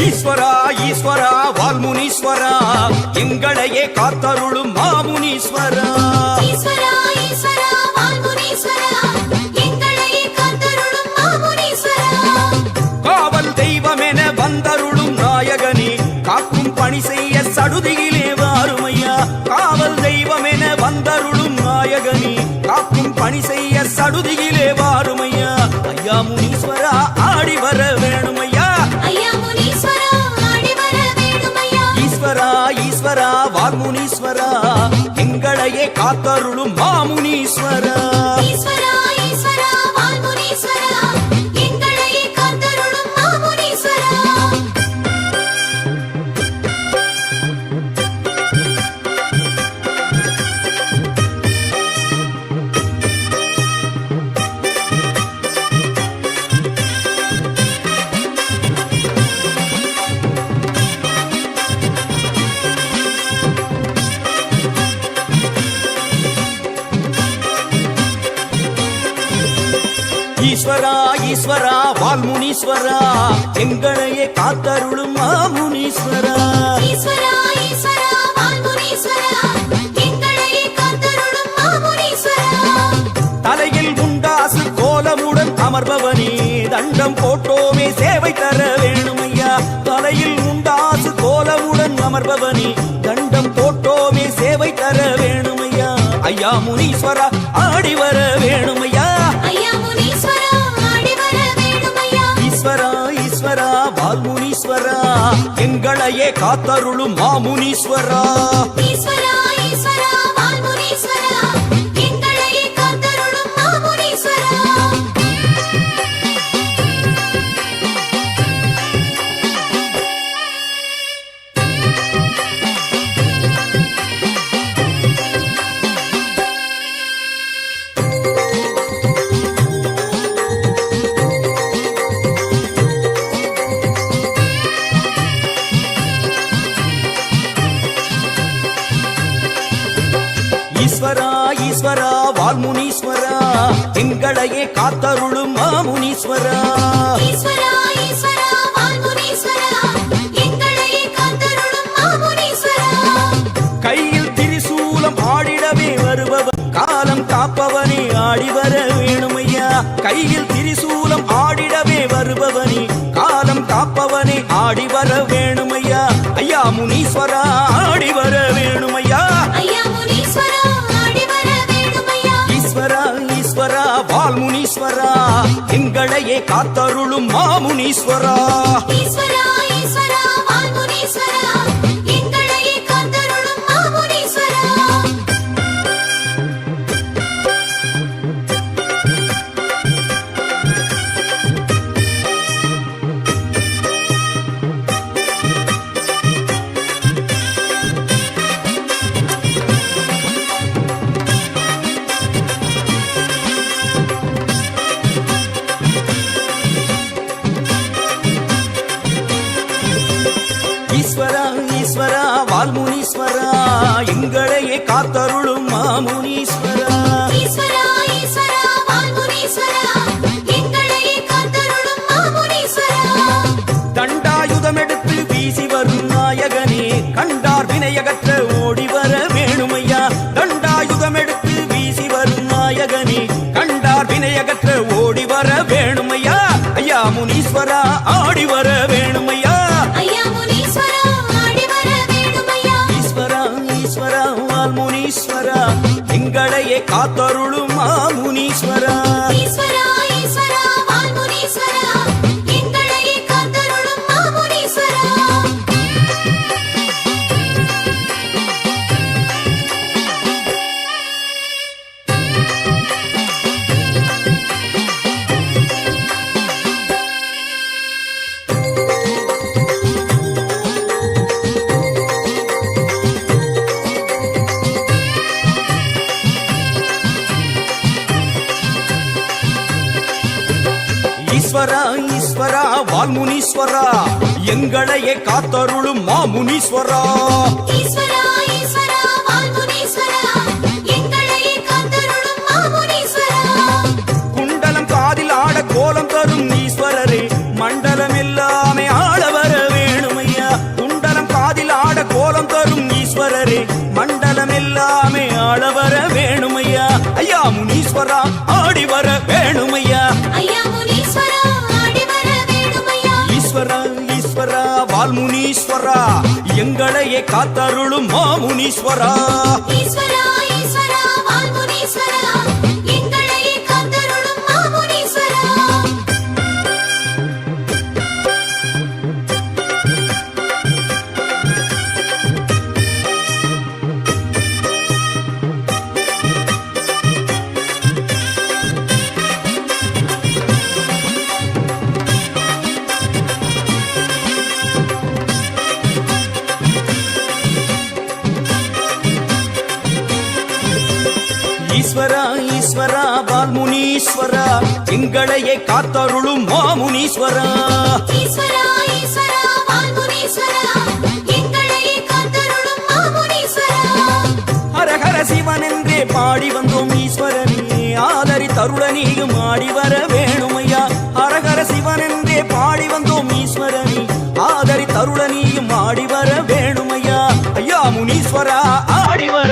ஈஸ்வரா ஈஸ்வரா வால்முனீஸ்வரா எங்களையே காத்தருளும் மாமுனீஸ்வரா. ஈஸ்வரா ஈஸ்வரா வால்முனீஸ்வரா எங்களையே காத்தருளும் மாமுனீஸ்வரா. காவல் தெய்வமென வந்தருளும் நாயகனே காக்கும் பணி செய்ய சடுதியிலே வாருமையா. காவல் தெய்வமென வந்தருளும் நாயகனே காக்கும் பணி செய்ய சடுதியிலே வாருமையா. ஐயா முனீஸ்வரா ஆடி வர வேணுமையா. ஐயா முனீஸ்வரா ஆடி வர வேணுமையா. ஈஸ்வரா ஈஸ்வரா வால்முனீஸ்வரா எங்களையே காத்தருளும் மாமுனீஸ்வரா. ஈஸ்வரா ஈஸ்வரா வால்முனீஸ்வரா எங்களையே காத்தருளும் மாமுனீஸ்வரா. ஈஸ்வரா ஈஸ்வரா வால்முனீஸ்வரா எங்களையே காத்தருளும் மாமுனீஸ்வரா. ஈஸ்வரா ஈஸ்வரா வால்முனீஸ்வரா எங்களையே காத்தருளும் மாமுனீஸ்வரா. தலையில் உண்டாசு கோலமுடன் அமர்பவனே தண்டம் போட்டோமே சேவை தர வேணுமையா. தலையில் உண்டாசு கோலமுடன் அமர்பவனே தண்டம் போட்டோமே சேவை தர வேணுமையா. ஐயா முனீஸ்வரா ஆடி வர வேணுமையா. ஐயா முனீஸ்வரா ஆடி வர வேணுமையா. ஈஸ்வரா ஈஸ்வரா வால்முனீஸ்வரா எங்களையே காத்தருளும் மாமுனீஸ்வரா. ஈஸ்வரா ஈஸ்வரா வால்முனீஸ்வரா எங்களையே காத்தருளும் மாமுனீஸ்வரா. ஈஸ்வரா ஈஸ்வரா வால்முனீஸ்வரா எங்களையே காத்தருளும் மாமுனீஸ்வரா. ஈஸ்வரா ஈஸ்வரா வால்முனீஸ்வரா எங்களையே காத்தருளும் மாமுனீஸ்வரா. கையில் திரிசூலம் ஆடிடவே வருபவன் காலம் காப்பவனே ஆடி வர வேணுமையா. கையில் திரிசூலம் ஆடிடவே வருபவனே காலம் காப்பவனே ஆடி வர வேணுமையா. ஐயா முனீஸ்வரா ஆடி வர வேணுமையா. ஐயா முனீஸ்வரா ஆடி வர வேணுமையா. ஈஸ்வரா ஈஸ்வரா வால்முனீஸ்வரா எங்களையே காத்தருளும் மாமுனீஸ்வரா. ஈஸ்வரா ஈஸ்வரா வால்முனீஸ்வரா எங்களையே காத்தருளும் மாமுனீஸ்வரா. ஈஸ்வரா ஈஸ்வரா வால்முனீஸ்வரா எங்களையே காத்தருளும் மாமுனீஸ்வரா. ஈஸ்வரா ஈஸ்வரா வால்முனீஸ்வரா எங்களையே காத்தருளும் மாமுனீஸ்வரா. தண்டாயுதம் எடுத்து வீசி வரும் நாயகனே கண்டார் வினையகற்ற ஓடி வர வேணுமையா. தண்டாயுதம் எடுத்து வீசி வரும் நாயகனே கண்டார் வினையகற்ற ஓடி வர வேணுமையா. ஐயா முனீஸ்வரா ஆடி வர வேணுமையா. ஐயா முனீஸ்வரா ஆடி வர வேணுமையா. ஈஸ்வரா ஈஸ்வரா வால்முனீஸ்வரா எங்களையே காத்தருளும் மாமுனீஸ்வரா. ஈஸ்வரா ஈஸ்வரா வால்முனீஸ்வரா எங்களையே காத்தருளும் மாமுனீஸ்வரா. ஈஸ்வரா ஈஸ்வரா வால்முனீஸ்வரா எங்களையே காத்தருளும் மாமுனீஸ்வரா. ஈஸ்வரா ஈஸ்வரா வால்முனீஸ்வரா எங்களையே காத்தருளும் மாமுனீஸ்வரா. கோலம் தரும் ஈஸ்வரரே மண்டலம் எல்லாமே ஆள வர வேணும். வால்முனீஸ்வரா எங்களையே காத்தருளும் மாமுனீஸ்வரா ஈஸ்வரா ஈஸ்வரா வால்முனீஸ்வரா எங்களையே காத்தருளும் மாமுனீஸ்வரா ஈஸ்வரா ஈஸ்வரா வால்முனீஸ்வரா எங்களையே காத்தருளும் மாமுனீஸ்வரா ஈஸ்வரா ஈஸ்வரா வால்முனீஸ்வரா எங்களையே காத்தருளும் மாமுனீஸ்வரா ஹரஹர சிவன் என்றே பாடி வந்தோம் ஈஸ்வரனே ஆதரி தருளனியும் ஆடி வர வேணுமையா ஹரஹர சிவன் என்றே பாடி வந்தோம் ஈஸ்வரனே ஆதரி தருளனியும் ஆடி வர வேணுமையா ஐயா முனீஸ்வரா ஆடி வர